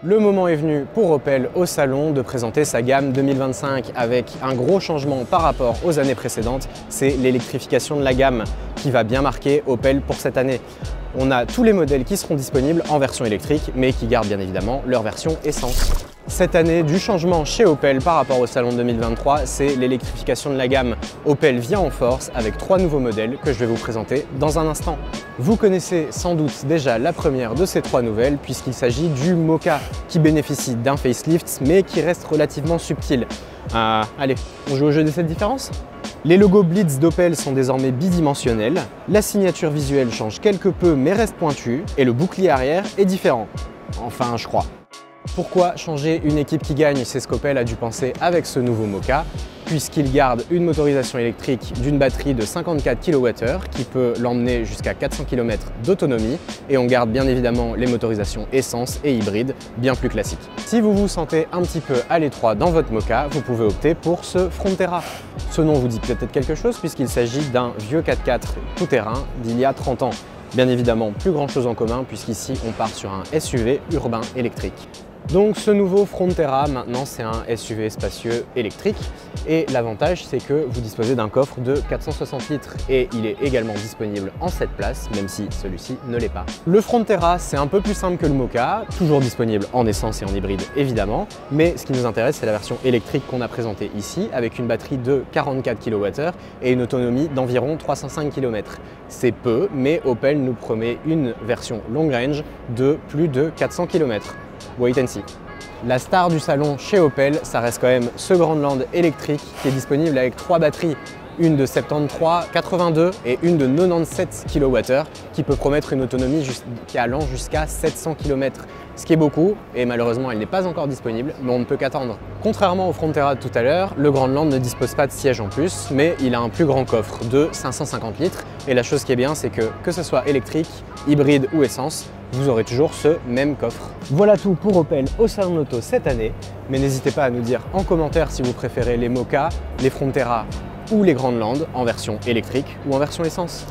Le moment est venu pour Opel au salon de présenter sa gamme 2025 avec un gros changement par rapport aux années précédentes, c'est l'électrification de la gamme qui va bien marquer Opel pour cette année. On a tous les modèles qui seront disponibles en version électrique mais qui gardent bien évidemment leur version essence. Cette année, du changement chez Opel par rapport au salon 2023, c'est l'électrification de la gamme. Opel vient en force avec 3 nouveaux modèles que je vais vous présenter dans un instant. Vous connaissez sans doute déjà la première de ces 3 nouvelles puisqu'il s'agit du Mokka qui bénéficie d'un facelift mais qui reste relativement subtil. Allez, on joue au jeu des 7 différences ? Les logos Blitz d'Opel sont désormais bidimensionnels, la signature visuelle change quelque peu mais reste pointue et le bouclier arrière est différent. Enfin, je crois. Pourquoi changer une équipe qui gagne? C'est ce qu'Opel a dû penser avec ce nouveau Mokka, puisqu'il garde une motorisation électrique d'une batterie de 54 kWh qui peut l'emmener jusqu'à 400 km d'autonomie et on garde bien évidemment les motorisations essence et hybride bien plus classiques. Si vous vous sentez un petit peu à l'étroit dans votre Mokka, vous pouvez opter pour ce Frontera. Ce nom vous dit peut-être quelque chose puisqu'il s'agit d'un vieux 4x4 tout-terrain d'il y a 30 ans. Bien évidemment, plus grand chose en commun puisqu'ici on part sur un SUV urbain électrique. Donc ce nouveau Frontera, maintenant c'est un SUV spacieux électrique et l'avantage c'est que vous disposez d'un coffre de 460 litres et il est également disponible en 7 places, même si celui-ci ne l'est pas. Le Frontera c'est un peu plus simple que le Mokka, toujours disponible en essence et en hybride évidemment, mais ce qui nous intéresse c'est la version électrique qu'on a présentée ici avec une batterie de 44 kWh et une autonomie d'environ 305 km. C'est peu, mais Opel nous promet une version long range de plus de 400 km. Wait and see. La star du salon chez Opel, ça reste quand même ce Grandland électrique qui est disponible avec 3 batteries, une de 73, 82 et une de 97 kWh qui peut promettre une autonomie allant jusqu'à 700 km. Ce qui est beaucoup et malheureusement elle n'est pas encore disponible, mais on ne peut qu'attendre. Contrairement au Frontera de tout à l'heure, le Grandland ne dispose pas de siège en plus, mais il a un plus grand coffre de 550 litres et la chose qui est bien c'est que ce soit électrique, hybride ou essence, vous aurez toujours ce même coffre. Voilà tout pour Opel au salon de l'auto cette année, mais n'hésitez pas à nous dire en commentaire si vous préférez les Mokka, les Frontera ou les Grandland en version électrique ou en version essence.